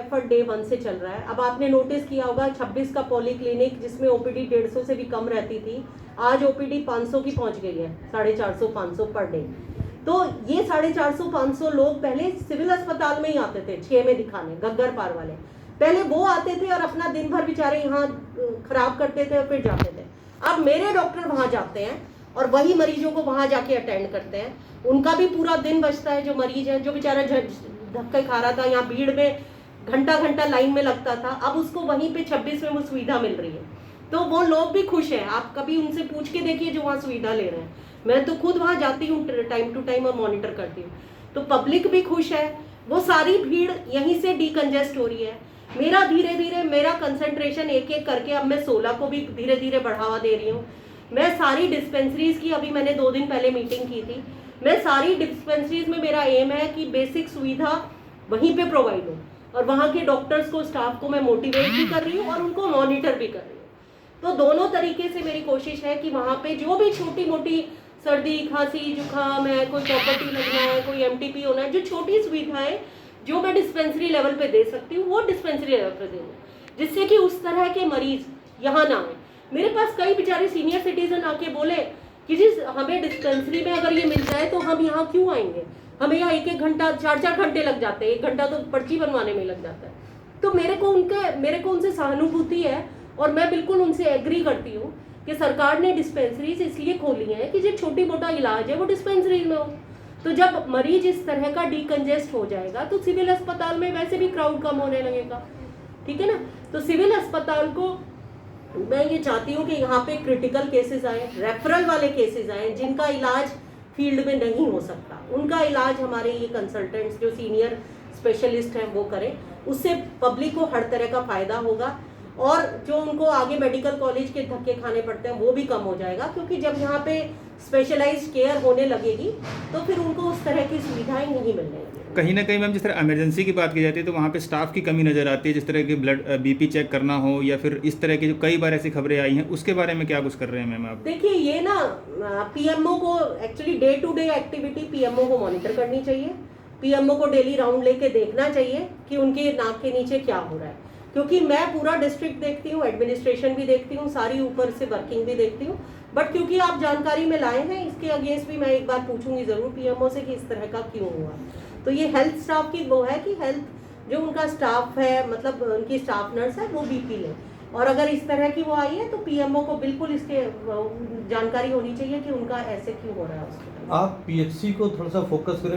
Effort day 1 से चल रहा है। अब आपने नोटिस किया होगा 26 का पॉली क्लिनिक जिसमें ओपीडी 150 से भी कम रहती थी, आज ओपीडी 500 की पहुंच गई है, 450-500 पर डे। तो ये 450-500 लोग पहले सिविल अस्पताल में ही आते थे 6 में दिखाने, गग्गर पार वाले पहले वो आते थे और अपना दिन भर बेचारे यहाँ खराब करते थे और फिर जाते थे। अब मेरे डॉक्टर वहाँ जाते हैं और वही मरीजों को वहाँ जाके अटेंड करते हैं, उनका भी पूरा दिन बचता है। जो मरीज है, जो बेचारा धक्के खा रहा था यहाँ भीड़ में घंटा घंटा लाइन में लगता था, अब उसको वहीं पे 26 में वो सुविधा मिल रही है, तो वो लोग भी खुश हैं। आप कभी उनसे पूछ के देखिए जो वहाँ सुविधा ले रहे हैं। मैं तो खुद वहाँ जाती हूँ टाइम टू टाइम और मॉनिटर करती हूँ, तो पब्लिक भी खुश है। वो सारी भीड़ यहीं से डीकंजेस्ट हो रही है। मेरा धीरे धीरे मेरा कंसंट्रेशन एक एक करके अब मैं 16 को भी धीरे धीरे बढ़ावा दे रही हूँ। मैं सारी डिस्पेंसरीज की, अभी मैंने 2 दिन पहले मीटिंग की थी, मैं सारी डिस्पेंसरीज में मेरा एम है कि बेसिक सुविधा वहीं पे प्रोवाइड हो और वहाँ के डॉक्टर्स को, स्टाफ को मैं मोटिवेट भी कर रही हूँ और उनको मॉनिटर भी कर रही हूँ। तो दोनों तरीके से मेरी कोशिश है कि वहाँ पे जो भी छोटी मोटी सर्दी खांसी जुकाम है, कोई प्रॉपर्टी लगना है, कोई एमटीपी होना है, जो छोटी सुविधाएं जो मैं डिस्पेंसरी लेवल पे दे सकती हूँ वो डिस्पेंसरी लेवल पे दूँ, जिससे कि उस तरह के मरीज यहाँ ना आए। मेरे पास कई बेचारे सीनियर सिटीजन आके बोले कि जी हमें डिस्पेंसरी में अगर ये मिल जाए तो हम यहाँ क्यों आएंगे, हमें यहाँ 1-1 घंटा 4-4 घंटे लग जाते हैं, 1 घंटा तो पर्ची बनवाने में लग जाता है। तो मेरे को उनसे सहानुभूति है और मैं बिल्कुल उनसे एग्री करती हूँ कि सरकार ने डिस्पेंसरीज इसलिए खोली हैं कि जो छोटी मोटा इलाज है वो डिस्पेंसरीज में हो। तो जब मरीज इस तरह का डीकंजेस्ट हो जाएगा तो सिविल अस्पताल में वैसे भी क्राउड कम होने लगेगा, ठीक है ना। तो सिविल अस्पताल को मैं ये चाहती हूँ कि यहाँ पे क्रिटिकल केसेस आए, रेफरल वाले केसेस आए, जिनका इलाज फील्ड में नहीं हो सकता, उनका इलाज हमारे ये कंसल्टेंट्स जो सीनियर स्पेशलिस्ट हैं वो करें। उससे पब्लिक को हर तरह का फायदा होगा और जो उनको आगे मेडिकल कॉलेज के धक्के खाने पड़ते हैं वो भी कम हो जाएगा, क्योंकि जब यहाँ पे स्पेशलाइज्ड केयर होने लगेगी तो फिर उनको उस तरह की सुविधाएं नहीं मिलने लगेगी। कहीं ना कहीं मैम जिस तरह इमरजेंसी की बात की जाती है तो वहाँ पे स्टाफ की कमी नज़र आती है, जिस तरह की ब्लड बीपी चेक करना हो या फिर इस तरह की जो कई बार ऐसी खबरें आई हैं, उसके बारे में क्या कुछ कर रहे हैं मैम आप? देखिए ये ना पीएमओ को actually day to day activity PMO को मॉनिटर करनी चाहिए। पीएमओ को डेली राउंड लेके देखना चाहिए कि उनके नाक के नीचे क्या हो रहा है, क्योंकि मैं पूरा डिस्ट्रिक्ट देखती हूँ, एडमिनिस्ट्रेशन भी देखती हूँ, सारी ऊपर से वर्किंग भी देखती हूँ। बट क्योंकि आप जानकारी में लाए हैं, इसके अगेंस्ट भी मैं एक बार पूछूंगी जरूर पीएमओ से कि इस तरह का क्यों हुआ। तो ये हेल्थ स्टाफ की वो है कि हेल्थ जो उनका स्टाफ है, मतलब उनकी स्टाफ नर्स है, वो बीपी ले, और अगर इस तरह की वो आई है तो पीएमओ को बिल्कुल इसके जानकारी होनी चाहिए कि उनका ऐसे क्यों हो रहा है। आप पीएचसी को थोड़ा सा फोकस करें।